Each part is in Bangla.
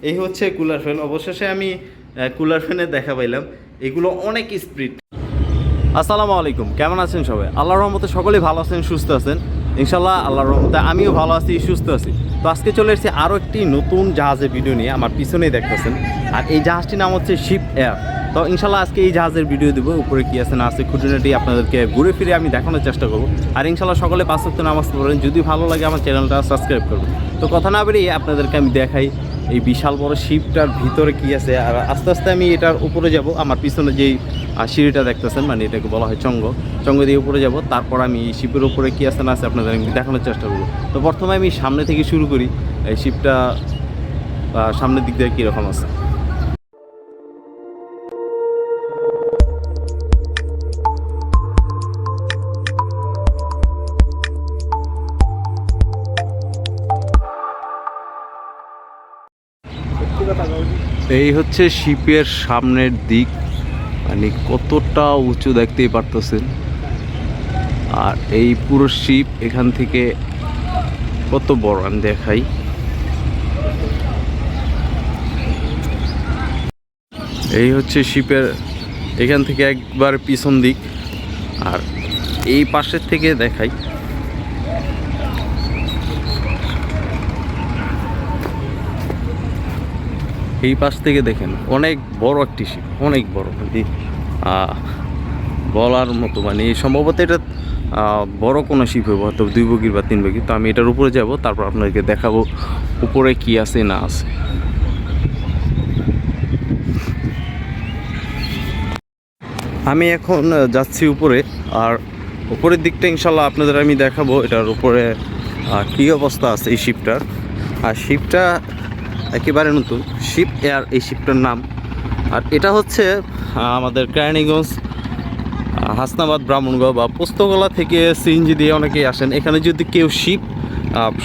এই হচ্ছে কুলার ফ্যান। অবশেষে আমি কুলার ফ্যানে দেখা পাইলাম, এগুলো অনেক স্পিড। আসসালামু আলাইকুম, কেমন আছেন সবাই? আল্লাহর রহমতে সকলেই ভালো আছেন, সুস্থ আছেন ইনশাল্লাহ। আল্লাহর রহমতে আমিও ভালো আছি, সুস্থ আছি। তো আজকে চলে এসেছি আরও একটি নতুন জাহাজের ভিডিও নিয়ে। আমার পিছনেই দেখতেছেন, আর এই জাহাজটির নাম হচ্ছে শিপ এয়ার। তো ইনশাল্লাহ আজকে এই জাহাজের ভিডিও দেবো, উপরে কী আছে না আছে খুঁটিনাটি আপনাদেরকে ঘুরে ফিরে আমি দেখানোর চেষ্টা করবো। আর ইনশাল্লাহ সকলে 5 ওয়াক্ত নামাজ পড়েন, যদি ভালো লাগে আমার চ্যানেলটা সাবস্ক্রাইব করবেন। তো কথা না বেরিয়ে আপনাদেরকে আমি দেখাই এই বিশাল বড় শিপটার ভিতরে কি আছে। আর আস্তে আস্তে আমি এটার উপরে যাব। আমার পিছনে যেই সিঁড়িটা দেখতেছেন, মানে এটাকে বলা হয় চঙ্গ দিয়ে উপরে যাব। তারপর আমি এই শিপের উপরে কী আছে না আছে আপনাদের আমি দেখানোর চেষ্টা করবো। তো প্রথমে আমি সামনে থেকে শুরু করি, এই শিপটা সামনের দিক দিয়ে কীরকম আছে। এই হচ্ছে শিপের সামনের দিক, মানে কতটা উঁচু দেখতেই পারতেছেন। আর এই পুরো শিপ এখান থেকে কত বড় আমি দেখাই। এই হচ্ছে শিপের এখান থেকে একবার পিছন দিক, আর এই পাশের থেকে দেখাই। এই পাশ থেকে দেখেন অনেক বড় একটি শিপ, অনেক বড়, বলার মতো। মানে সম্ভবত এটা বড় কোনো শিপ হইব, হয়তো 2 বগির বা 3 বগির। তো আমি এটার উপরে যাব, তারপর আপনাদেরকে দেখাবো উপরে কি আছে না আছে। আমি এখন যাচ্ছি উপরে, আর উপরের দিকটা ইনশাল্লাহ আপনাদের আমি দেখাবো এটার উপরে কী অবস্থা আছে এই শিপটার। আর শিপটা একেবারে নতুন, শিপ এয়ার এই শিপটার নাম। আর এটা হচ্ছে আমাদের কেরানীগঞ্জ, হাসনাবাদ, ব্রাহ্মণগাঁও বা পোস্তগোলা থেকে সিএনজি দিয়ে অনেকেই আসেন। এখানে যদি কেউ শিপ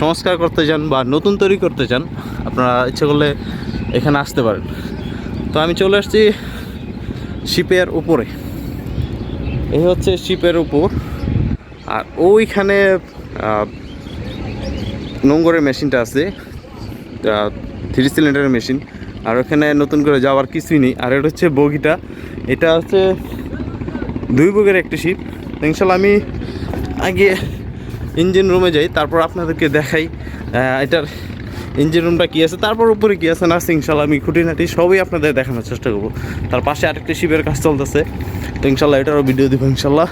সংস্কার করতে চান বা নতুন তৈরি করতে চান, আপনারা ইচ্ছে করলে এখানে আসতে পারেন। তো আমি চলে আসছি শিপের উপরে। এই হচ্ছে শিপের উপর, আর ওইখানে নোংরের মেশিনটা আছে, 3 সিলিন্ডারের মেশিন। আর ওখানে নতুন করে যাওয়ার কিছুই নেই। আর এটা হচ্ছে বগিটা, এটা হচ্ছে 2 বগির একটি শিপ। ইনশাল্লাহ আমি আগে ইঞ্জিন রুমে যাই, তারপর আপনাদেরকে দেখাই এটার ইঞ্জিন রুমটা কী আছে, তারপর উপরে কী আছে না আছে। ইনশাল্লাহ আমি খুঁটিনাটি সবই আপনাদের দেখানোর চেষ্টা করবো। তার পাশে আরেকটি শিপের কাজ চলতেছে, তো ইনশাল্লাহ এটারও ভিডিও দেবো ইনশাল্লাহ।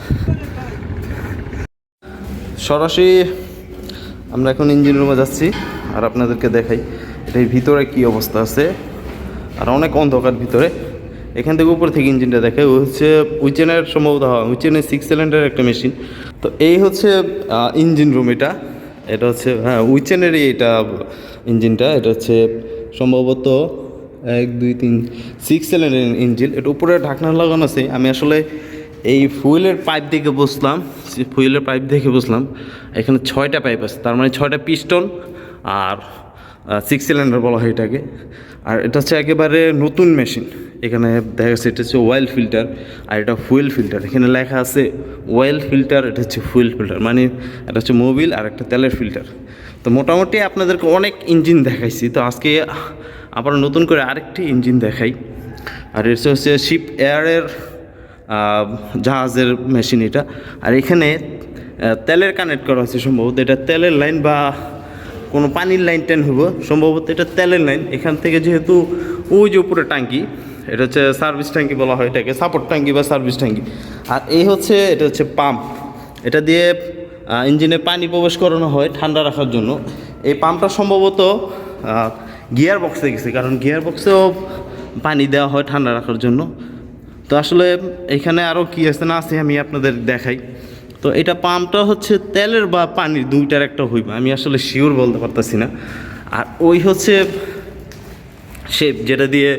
সরাসরি আমরা এখন ইঞ্জিন রুমে যাচ্ছি, আর আপনাদেরকে দেখাই এটার ভিতরে কী অবস্থা আছে। আর অনেক অন্ধকার ভিতরে। এখান থেকে উপর থেকে ইঞ্জিনটা দেখে, ও হচ্ছে উইচেনের সম্ভবত, উইচেনের 6 সিলিন্ডারের একটা মেশিন। তো এই হচ্ছে ইঞ্জিন রুম। এটা হচ্ছে উইচেনেরই এটা ইঞ্জিনটা। এটা হচ্ছে সম্ভবত 1 2 3 6 সিলিন্ডারের ইঞ্জিন। এটা উপরে ঢাকনা লাগানো আছে। আমি আসলে এই ফুয়েলের পাইপ দেখে বুঝলাম এখানে 6টা পাইপ আছে, তার মানে 6টা পিস্টন আর 6 সিলিন্ডার বলা হয় এটাকে। আর এটা হচ্ছে একেবারে নতুন মেশিন। এখানে দেখা যাচ্ছে এটা হচ্ছে অয়েল ফিল্টার, আর এটা ফুয়েল ফিল্টার। এখানে লেখা আছে অয়েল ফিল্টার, এটা হচ্ছে ফুয়েল ফিল্টার, মানে এটা হচ্ছে মোবিল আর একটা তেলের ফিল্টার। তো মোটামুটি আপনাদেরকে অনেক ইঞ্জিন দেখাইছি, তো আজকে আবার নতুন করে আরেকটি ইঞ্জিন দেখাই। আর এটা হচ্ছে শিপ এয়ারের জাহাজের মেশিন এটা। আর এখানে তেলের কানেক্ট করা হয়েছে সম্ভবত। এটা তেলের লাইন বা কোনো পানির লাইন টেন হবো সম্ভবত। এটা তেলের লাইন। এখান থেকে যেহেতু ওই যে উপরে ট্যাঙ্কি, এটা হচ্ছে সার্ভিস ট্যাঙ্কি বলা হয় এটাকে, সাপোর্ট ট্যাঙ্কি বা সার্ভিস ট্যাঙ্কি। আর এটা হচ্ছে পাম্প। এটা দিয়ে ইঞ্জিনে পানি প্রবেশ করানো হয় ঠান্ডা রাখার জন্য। এই পাম্পটা সম্ভবত গিয়ার বক্সে গেছে, কারণ গিয়ার বক্সেও পানি দেওয়া হয় ঠান্ডা রাখার জন্য। তো আসলে এখানে আরও কী আছে না আছে আমি আপনাদের দেখাই। তো এটা পাম্পটা হচ্ছে তেলের বা পানির দুইটার একটা হইবে, আমি আসলে শিওর বলতে পারতেছি না। আর ওই হচ্ছে শেপ, যেটা দিয়ে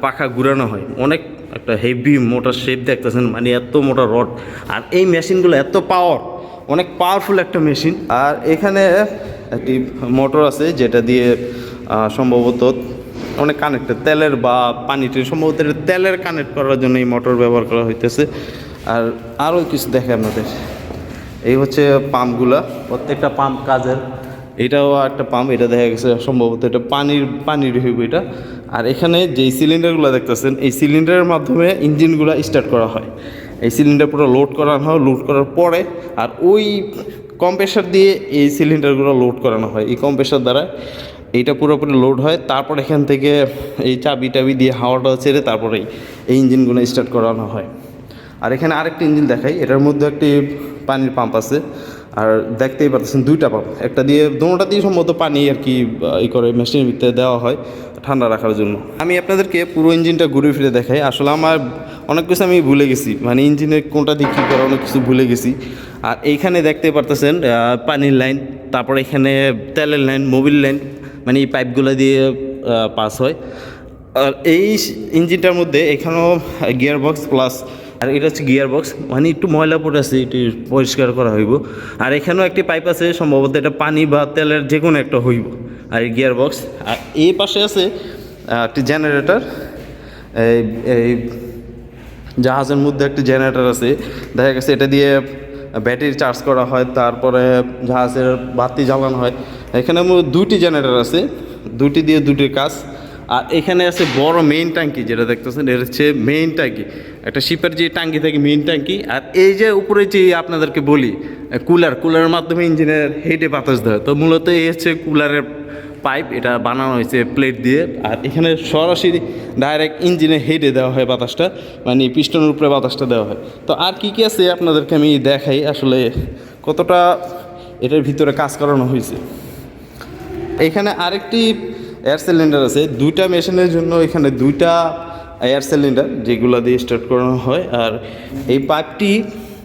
পাখা ঘুরানো হয়। অনেক একটা হেভি মোটা শেপ দেখতেছেন, মানে এত মোটা রড। আর এই মেশিনগুলো এত অনেক পাওয়ারফুল একটা মেশিন। আর এখানে একটি মোটর আছে, যেটা দিয়ে সম্ভবত অনেক কানেক্টেড, তেলের বা পানিতে সম্ভবত তেলের কানেক্ট করার জন্য এই মোটর ব্যবহার করা হইতেছে। আর আরও কিছু দেখে আপনাদের, এই হচ্ছে পাম্পগুলা, প্রত্যেকটা পাম্প এটাও একটা পাম্প, এটা দেখা গেছে সম্ভবত এটা পানির হইব এটা। আর এখানে যেই সিলিন্ডারগুলো দেখতেছেন এই সিলিন্ডারের মাধ্যমে ইঞ্জিনগুলো স্টার্ট করা হয়। এই সিলিন্ডার পুরো লোড করানো হয়, লোড করার পরে আর ওই কম্প্রেসার দিয়ে এই সিলিন্ডারগুলো লোড করানো হয়। এই কম্প্রেসার দ্বারা এইটা পুরোপুরি লোড হয়, তারপর এখান থেকে এই চাবি দিয়ে হাওয়াটা ছেড়ে তারপরে এই ইঞ্জিনগুলো স্টার্ট করানো হয়। আর এখানে আরেকটি ইঞ্জিন দেখাই, এটার মধ্যে একটি পানির পাম্প আছে। আর দেখতেই পাচ্ছেন দুইটা পাম্প, একটা দিয়ে দোনোটা দিয়ে সম্ভবত পানি আর কি ই করে মেশিনের ভিতরে দেওয়া হয় ঠান্ডা রাখার জন্য। আমি আপনাদেরকে পুরো ইঞ্জিনটা ঘুরে ফিরে দেখাই। আসলে আমার অনেক কিছু আমি ভুলে গেছি, মানে ইঞ্জিনের কোনটা দিয়ে কী করে অনেক কিছু ভুলে গেছি। আর এইখানে দেখতে পারতেছেন পানির লাইন, তারপরে এখানে তেলের লাইন, মোবিল লাইন, মানে এই পাইপগুলো দিয়ে পাস হয়। আর এই ইঞ্জিনটার মধ্যে এখানেও গিয়ার বক্স প্লাস, আর এটা হচ্ছে গিয়ার বক্স, মানে একটু ময়লা পড়ে আছে, এটি পরিষ্কার করা হইব। আর এখানেও একটি পাইপ আছে, সম্ভবত এটা পানি বা তেলের যে কোনো একটা হইব। আর এই গিয়ার বক্স, আর এই পাশে আছে একটি জেনারেটর। এই জাহাজের মধ্যে একটি জেনারেটর আছে, দেখা গেছে এটা দিয়ে ব্যাটারি চার্জ করা হয়, তারপরে জাহাজের বাতি জ্বালানো হয়। এখানে দুইটি জেনারেটর আছে, দুটি দিয়ে দুটির কাজ। আর এখানে আছে বড় মেইন ট্যাঙ্কি, যেটা দেখতেছেন এটা হচ্ছে মেইন ট্যাঙ্কি, একটা শিপের যে ট্যাঙ্কি থাকে মেইন ট্যাঙ্কি। আর এই যে উপরে যে আপনাদেরকে বলি কুলারের মাধ্যমে ইঞ্জিনের হেডে বাতাস দেয়, তো মূলত এই হচ্ছে কুলারের পাইপ, এটা বানানো হয়েছে প্লেট দিয়ে। আর এখানে সরাসরি ডাইরেক্ট ইঞ্জিনের হেডে দেওয়া হয় বাতাসটা, মানে পিস্টনের উপরে বাতাসটা দেওয়া হয়। তো আর কি কি আছে আপনাদেরকে আমি দেখাই আসলে কতটা এটার ভিতরে কাজ করানো হয়েছে। এখানে আরেকটি এয়ার সিলিন্ডার আছে, দুইটা মেশিনের জন্য এখানে দুইটা এয়ার সিলিন্ডার যেগুলো দিয়ে স্টার্ট করানো হয়। আর এই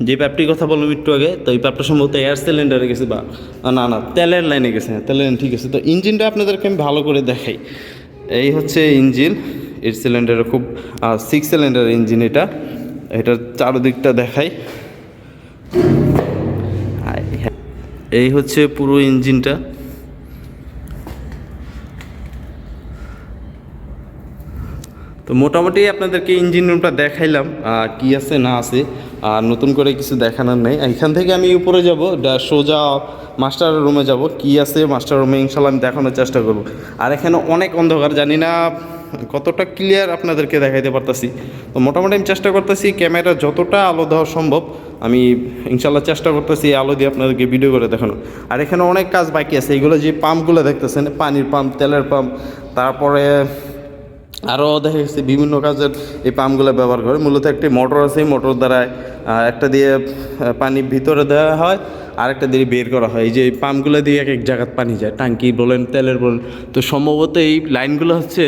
যে পাইপটির কথা বললাম একটু আগে, তো এই পাইপটা সম্ভবত এয়ার সিলিন্ডারে গেছে বা না তেলের লাইনে গেছে, তেলের লাইন ঠিক আছে। তো ইঞ্জিনটা আপনাদেরকে আমি ভালো করে দেখাই। এই হচ্ছে ইঞ্জিন, এর সিলিন্ডারে খুব 6 সিলিন্ডার ইঞ্জিন এটা। এটার চারদিকটা দেখাই। এই হচ্ছে পুরো ইঞ্জিনটা। তো মোটামুটি আপনাদেরকে ইঞ্জিন রুমটা দেখাইলাম, কি আছে না আছে, আর নতুন করে কিছু দেখানোর নেই। এখান থেকে আমি উপরে যাব, সোজা মাস্টার রুমে যাব, কি আছে মাস্টার রুমে ইনশাল্লাহ আমি দেখানোর চেষ্টা করব। আর এখানে অনেক অন্ধকার, জানি না কতটা ক্লিয়ার আপনাদেরকে দেখাইতে পারতাছি। তো মোটামুটি আমি চেষ্টা করতেছি ক্যামেরা যতটা আলো দেওয়া সম্ভব আমি ইনশাল্লাহ চেষ্টা করতেছি আলো দিয়ে আপনাদেরকে ভিডিও করে দেখানো। আর এখানে অনেক কাজ বাকি আছে, এইগুলো যে পাম্পগুলো দেখতেছেন, পানির পাম্প, তেলের পাম্প, তারপরে আরও দেখা গেছে বিভিন্ন কাজের এই পাম্পগুলো ব্যবহার করে। মূলত একটি মোটর আছে, মোটর দ্বারা একটা দিয়ে পানি ভিতরে দেওয়া হয়, আরেকটা দিয়ে বের করা হয়। এই যে এই পাম্পগুলো দিয়ে এক এক জায়গায় পানি যায়, টাঙ্কি বলেন তেলের বলেন। তো সম্ভবত এই লাইনগুলো হচ্ছে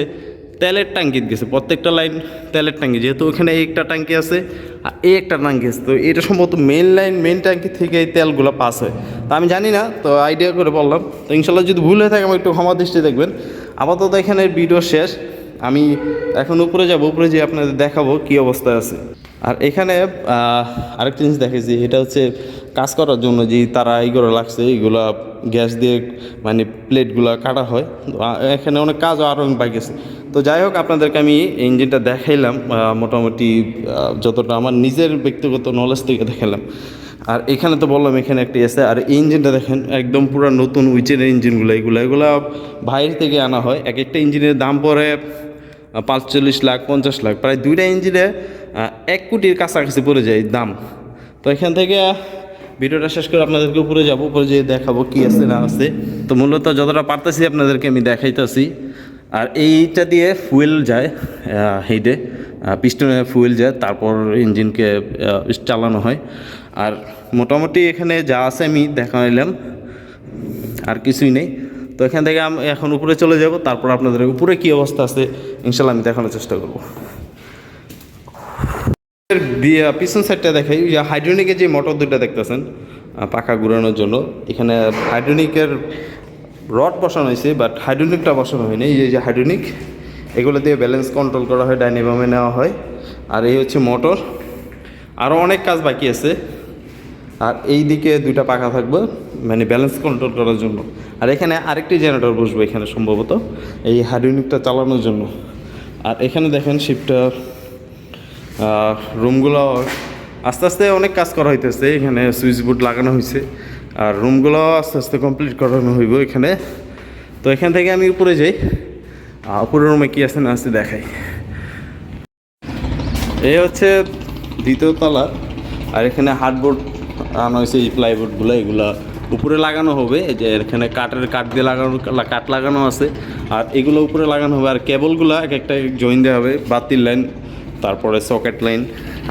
তেলের ট্যাঙ্কিতে গেছে, প্রত্যেকটা লাইন তেলের ট্যাঙ্কি, যেহেতু ওখানে একটা ট্যাঙ্কি আছে আর এই একটা ট্যাঙ্কি আছে। তো এটা সম্ভবত মেন ট্যাঙ্কি থেকে এই তেলগুলো পাস হয়। তো আমি জানি না, তো আইডিয়া করে বললাম। তো ইনশাল্লাহ যদি ভুল হয়ে থাকে আমার একটু ক্ষমা দৃষ্টি দেখবেন। আপাতত এখানে ভিডিও শেষ, আমি এখন উপরে যাব, উপরে যেয়ে আপনাদের দেখাবো কী অবস্থায় আছে। আর এখানে আরেকটা জিনিস দেখেছি, এটা হচ্ছে কাজ করার জন্য যে তারা এইগুলো লাগছে, এইগুলো গ্যাস দিয়ে মানে প্লেটগুলো কাটা হয়। এখানে অনেক কাজও আরও বাকি আছে। তো যাই হোক, আপনাদেরকে আমি ইঞ্জিনটা দেখাইলাম মোটামুটি যতটা আমার নিজের ব্যক্তিগত নলেজ থেকে দেখালাম। আর এখানে তো বললাম এখানে একটি আছে। আর এই ইঞ্জিনটা দেখেন একদম পুরো নতুন উইচেনের ইঞ্জিনগুলো, এগুলো বাইরে থেকে আনা হয়। এক একটা ইঞ্জিনের দাম পড়ে 45 লাখ 50 লাখ, প্রায় দুইটা ইঞ্জিনে 1 কোটির কাছাকাছি পড়ে যায় দাম। তো এখান থেকে ভিডিওটা শেষ করে আপনাদেরকে উপরে যাব, উপরে যেয়ে দেখাবো কী আছে না আছে। তো মূলত যতটা পারতেছি আপনাদেরকে আমি দেখাইতেছি। আর এইটা দিয়ে ফুয়েল যায় হেডে, পিস্টনে ফুয়েল যায়, তারপর ইঞ্জিনকে চালানো হয়। আর মোটামুটি এখানে যা আছে আমি দেখাইলাম, আর কিছুই নেই। তো এখান থেকে আমি এখন উপরে চলে যাব, তারপর আপনাদের উপরে কী অবস্থা আছে ইনশাল্লাহ আমি দেখানোর চেষ্টা করব। পিছন সাইডটা দেখাই, হাইড্রোনিকের যে মোটর দুটো দেখতেছেন পাখা ঘুরানোর জন্য, এখানে হাইড্রোনিকের রড বসানো হয়েছে, বাট হাইড্রোনিকটা বসানো হয়নি। এই যে হাইড্রোনিক, এগুলো দিয়ে ব্যালেন্স কন্ট্রোল করা হয়, ডাইনামে নেওয়া হয়। আর এই হচ্ছে মোটর, আরও অনেক কাজ বাকি আছে। আর এই দিকে দুইটা পাখা থাকবে মানে ব্যালেন্স কন্ট্রোল করার জন্য। আর এখানে আরেকটি জেনারেটর বসবে এখানে সম্ভবত এই হাইড্রোনিকটা চালানোর জন্য। আর এখানে দেখেন শিপটার রুমগুলো আস্তে আস্তে অনেক কাজ করা হইতেছে, এখানে সুইচ বোর্ড লাগানো হয়েছে। আর রুমগুলো আস্তে আস্তে কমপ্লিট করানো হইব এখানে। তো এখান থেকে আমি উপরে যাই, উপরের রুমে কী আছে না আছে দেখাই। এই হচ্ছে দ্বিতীয় তলা, আর এখানে হার্ডবোর্ড আনা হয়েছে, এই প্লাইবোর্ডগুলো এগুলা উপরে লাগানো হবে। এই যে এখানে কাঠ দিয়ে কাঠ লাগানো আছে, আর এগুলো উপরে লাগানো হবে। আর কেবলগুলো এক একটা জয়েন দেওয়া হবে, বাতির লাইন, তারপরে সকেট লাইন,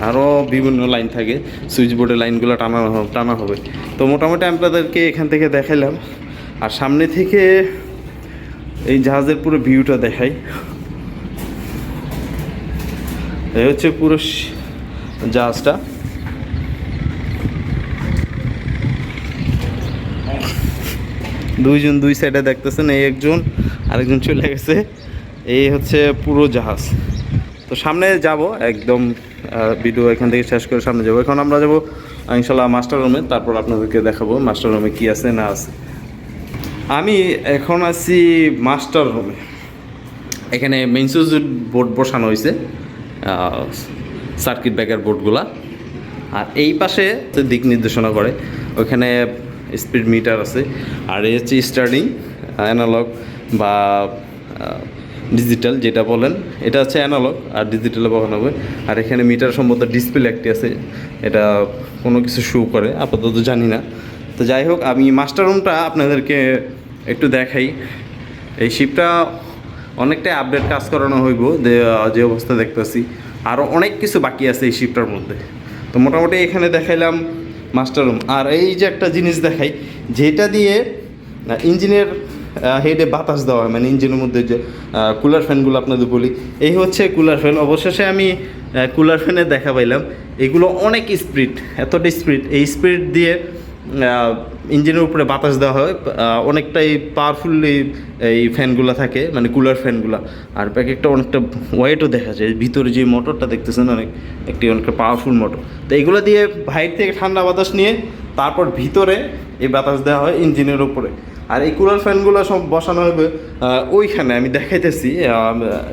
আরও বিভিন্ন লাইন থাকে, সুইচ বোর্ডের লাইনগুলো টানা হবে। তো মোটামুটি আপনাদেরকে এখান থেকে দেখাইলাম। আর সামনে থেকে এই জাহাজের পুরো ভিউটা দেখাই। এই হচ্ছে পুরো জাহাজটা। দুইজন দুই সাইডে দেখতেছেন, এই একজন আরেকজন চলে গেছে। এই হচ্ছে পুরো জাহাজ। তো সামনে যাব একদম, ভিডিও এখান থেকে শেষ করে সামনে যাব। এখন আমরা যাব ইনশাল্লাহ মাস্টার রুমে, তারপর আপনাদেরকে দেখাবো মাস্টার রুমে কী আছে না আছে। আমি এখন আছি মাস্টার রুমে। এখানে মেইন সুইচ বোর্ড বসানো হয়েছে, সার্কিট ব্রেকার বোর্ডগুলা। আর এই পাশে দিক নির্দেশনা করে, ওইখানে স্পিড মিটার আছে। আর এই হচ্ছে স্টার্টিং অ্যানালগ বা ডিজিটাল যেটা বলেন, এটা হচ্ছে অ্যানালগ আর ডিজিটালে বসানো হবে। আর এখানে মিটার সম্বন্ধে ডিসপ্লে একটি আছে, এটা কোনো কিছু শো করে, আপাতত জানি না। তো যাই হোক, আমি মাস্টার রুমটা আপনাদেরকে একটু দেখাই। এই শিপটা অনেকটাই আপডেট কাজ করানো হইব, যে অবস্থা দেখতেছি। আরও অনেক কিছু বাকি আছে এই শিপটার মধ্যে। তো মোটামুটি এখানে দেখাইলাম মাস্টার রুম। আর এই যে একটা জিনিস দেখাই, যেটা দিয়ে ইঞ্জিনের হেডে বাতাস দেওয়া হয়, মানে ইঞ্জিনের মধ্যে যে কুলার ফ্যানগুলো আপনাদের বলি, এই হচ্ছে কুলার ফ্যান। অবশেষে আমি কুলার ফ্যানে দেখা পাইলাম। এগুলো অনেক স্পিড, এতটা স্পিড, এই স্পিড দিয়ে ইঞ্জিনের উপরে বাতাস দেওয়া হয়। অনেকটাই পাওয়ারফুলি এই ফ্যানগুলো থাকে, মানে কুলার ফ্যানগুলো। আর প্যাকেটটা অনেকটা ওয়েটও দেখা যায়। ভিতরে যে মোটরটা দেখতেছেন অনেকটা পাওয়ারফুল মোটর। তো এগুলো দিয়ে বাইরে থেকে ঠান্ডা বাতাস নিয়ে তারপর ভিতরে এই বাতাস দেওয়া হয় ইঞ্জিনের উপরে। আর এই কুলার ফ্যানগুলো সব বসানো হবে ওইখানে, আমি দেখাইতেছি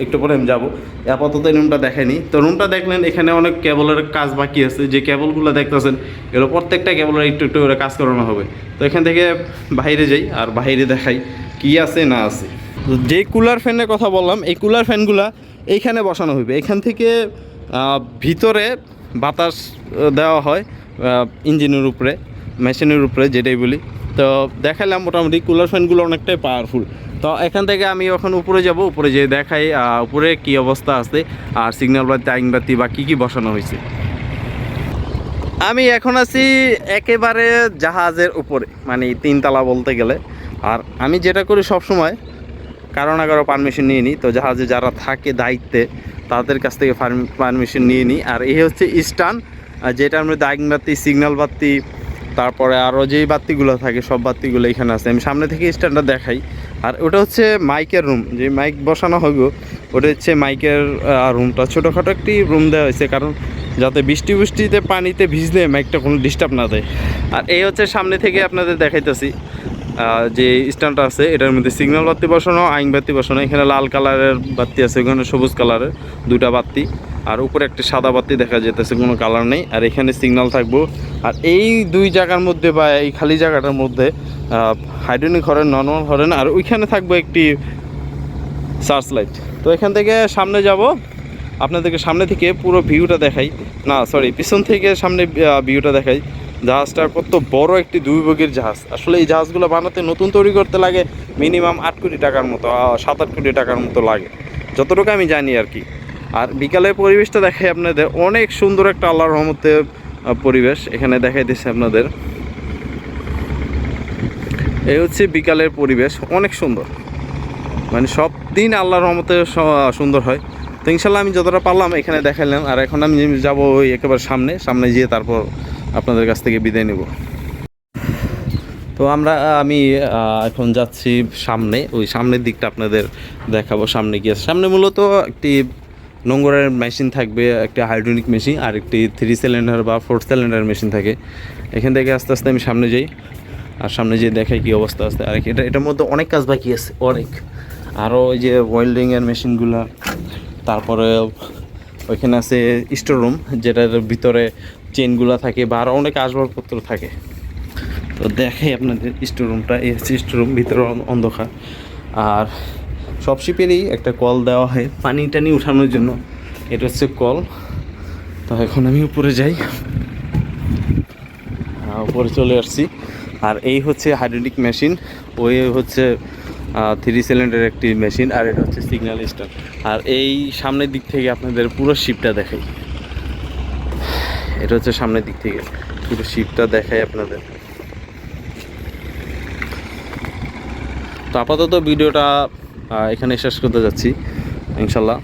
একটু পরে আমি যাবো। আপাতত এই রুমটা দেখাইনি। তো রুমটা দেখলেন, এখানে অনেক কেবলের কাজ বাকি আছে। যে কেবলগুলো দেখতেছেন এগুলো প্রত্যেকটা কেবলের একটু একটু করে কাজ করানো হবে। তো এখান থেকে বাইরে যাই আর বাইরে দেখাই কি আছে না আছে। যে কুলার ফ্যানের কথা বললাম, এই কুলার ফ্যানগুলো এইখানে বসানো হবে। এখান থেকে ভিতরে বাতাস দেওয়া হয় ইঞ্জিনের উপরে, মেশিনের উপরে, যেটাই বলি। তো দেখালাম মোটামুটি কুলার ফ্যানগুলো অনেকটাই পাওয়ারফুল। তো এখান থেকে আমি এখন উপরে যাব, উপরে যেয়ে দেখাই উপরে কি অবস্থা আছে, আর সিগন্যাল বাতি, আইন বাতি বা কী কী বসানো হয়েছে। আমি এখন আছি একেবারে জাহাজের উপরে, মানে 3 তলা বলতে গেলে। আর আমি যেটা করি সবসময়, কারো না কারো পারমিশন নিয়ে নিই। তো জাহাজে যারা থাকে দায়িত্বে, তাদের কাছ থেকে পারমিশন নিয়ে নিই। আর এই হচ্ছে স্টান, যেটার মধ্যে আইন বাতি, সিগন্যাল বাতি, তারপরে আরও যেই বাতিগুলো থাকে সব বাতিগুলো এখানে আছে। আমি সামনে থেকে স্ট্যান্ডটা দেখাই। আর ওটা হচ্ছে মাইকের রুম, যে মাইক বসানো হবে ওটা হচ্ছে মাইকের রুমটা। ছোটোখাটো একটি রুম দেওয়া হয়েছে, কারণ যাতে বৃষ্টিতে পানিতে ভিজলে মাইকটা কোনো ডিস্টার্ব না দেয়। আর এই হচ্ছে সামনে থেকে আপনাদের দেখাইতেছি যে স্ট্যান্ডটা আছে, এটার মধ্যে সিগন্যাল বাতি বসানো, আইন বাতি বসানো। এখানে লাল কালারের বাতি আছে, ওখানে সবুজ কালারের 2টা বাতি, আর উপরে একটা সাদা বাতি দেখা যেতেছে, কোনো কালার নেই। আর এখানে সিগন্যাল থাকবো। আর এই 2 জায়গার মধ্যে বা এই খালি জায়গাটার মধ্যে হাইড্রোলিক হরেন, নর্মাল হরেন, আর ওইখানে থাকবে একটি সার্চ লাইট। তো এখান থেকে সামনে যাব, আপনাদেরকে সামনে থেকে পুরো ভিউটা দেখাই, না সরি পিছন থেকে সামনে ভিউটা দেখাই। জাহাজটার কত বড় একটি 2 বগির জাহাজ। আসলে এই জাহাজগুলো বানাতে, নতুন তৈরি করতে লাগে মিনিমাম 8 কোটি টাকার মতো, 7-8 কোটি টাকার মতো লাগে, যতটুকু আমি জানি আর কি। আর বিকালের পরিবেশটা দেখাই আপনাদের, অনেক সুন্দর একটা আল্লাহর রহমতের পরিবেশ এখানে দেখাই দিচ্ছে আপনাদের। এই হচ্ছে বিকালের পরিবেশ, অনেক সুন্দর, মানে সব দিন আল্লাহর রহমতে সুন্দর হয়। তো ইনশাল্লাহ আমি যতটা পারলাম এখানে দেখাইলাম। আর এখন আমি যাবো ওই একেবারে সামনে গিয়ে তারপর আপনাদের কাছ থেকে বিদায় নেব। তো আমি এখন যাচ্ছি সামনে, ওই সামনের দিকটা আপনাদের দেখাবো। সামনে গিয়ে সামনে মূলত একটি নোংরের মেশিন থাকবে, একটা হাইড্রোলিক মেশিন, আর একটি 3 সিলিন্ডার বা 4 সিলিন্ডার মেশিন থাকে। এখান থেকে আস্তে আস্তে আমি সামনে যাই, আর সামনে যেয়ে দেখাই কী অবস্থা আছে। আর এটার মধ্যে অনেক কাজ বাকি আছে, অনেক। আরও ওই যে ওয়েল্ডিংয়ের মেশিনগুলো, তারপরে ওইখানে আছে স্টোর রুম, যেটার ভিতরে চেনগুলো থাকে বা আরও অনেক আসবাবপত্র থাকে। তো দেখাই আপনাদের স্টোররুমটা, এই হচ্ছে স্টোররুম, ভিতরে অন্ধকার। আর সব শিপেরই একটা কল দেওয়া হয় পানি টানি উঠানোর জন্য, এটা হচ্ছে কল। তো এখন আমি উপরে যাই, উপরে চলে আসছি। আর এই হচ্ছে হাইড্রোলিক মেশিন, ওই হচ্ছে 3 সিলিন্ডার একটি মেশিন, আর এটা হচ্ছে সিগন্যাল স্টার। আর এই সামনের দিক থেকে আপনাদের পুরো শিপটা দেখাই, এটা হচ্ছে সামনের দিক থেকে পুরো শিপটা দেখাই আপনাদের। তো আপাতত ভিডিওটা এখানে শেষ করতে যাচ্ছি। ইনশাল্লাহ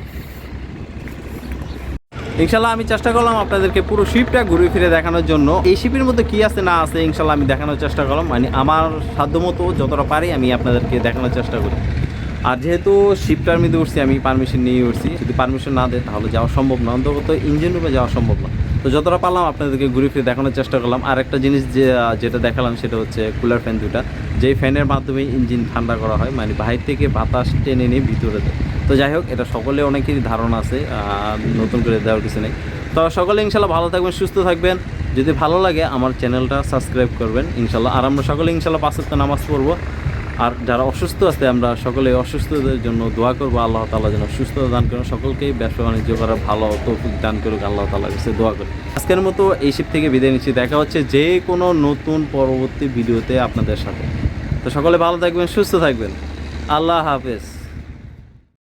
আমি চেষ্টা করলাম আপনাদেরকে পুরো শিপটা ঘুরে ফিরে দেখানোর জন্য। এই শিপের মধ্যে কি আছে না আছে ইনশাল্লাহ আমি দেখানোর চেষ্টা করলাম, মানে আমার সাধ্যমতো যতটা পারি আমি আপনাদেরকে দেখানোর চেষ্টা করি। আর যেহেতু শিপটার মধ্যে উঠছি, আমি পারমিশন নিয়ে উঠছি, যদি পারমিশন না দেয় তাহলে যাওয়া সম্ভব না, অন্তত ইঞ্জিন রুমে যাওয়া সম্ভব না। তো যতটা পারলাম আপনাদেরকে ঘুরে ফিরে দেখানোর চেষ্টা করলাম। আর একটা জিনিস যেটা দেখালাম সেটা হচ্ছে কুলার ফ্যান দুটা, যেই ফ্যানের মাধ্যমে ইঞ্জিন ঠান্ডা করা হয়, মানে বাহির থেকে বাতাস টেনে নিয়ে ভিতরে দেয়। তো যাই হোক, এটা সকলে অনেকেরই ধারণা আছে, নতুন করে দেওয়ার কিছু নেই। তো সকলে ইনশাল্লাহ ভালো থাকবেন, সুস্থ থাকবেন। যদি ভালো লাগে আমার চ্যানেলটা সাবস্ক্রাইব করবেন ইনশাল্লাহ। আর আমরা সকলে ইনশাল্লাহ 5 ওয়াক্ত নামাজ পড়বো। আর যারা অসুস্থ আছে আমরা সকলে অসুস্থদের জন্য দোয়া করবো, আল্লাহ তাআলা যেন সুস্থতা দান করেন, সকলকেই ব্যবসা বাণিজ্য করার ভালো তৌফিক দান করুক আল্লাহ তাআলার কাছে দোয়া করি। আজকের মতো এই শিপ থেকে বিদায় নিচ্ছি, দেখা হচ্ছে যে কোনো নতুন পরবর্তী ভিডিওতে আপনাদের সাথে। তো সকলে ভালো থাকবেন, সুস্থ থাকবেন, আল্লাহ হাফেজ।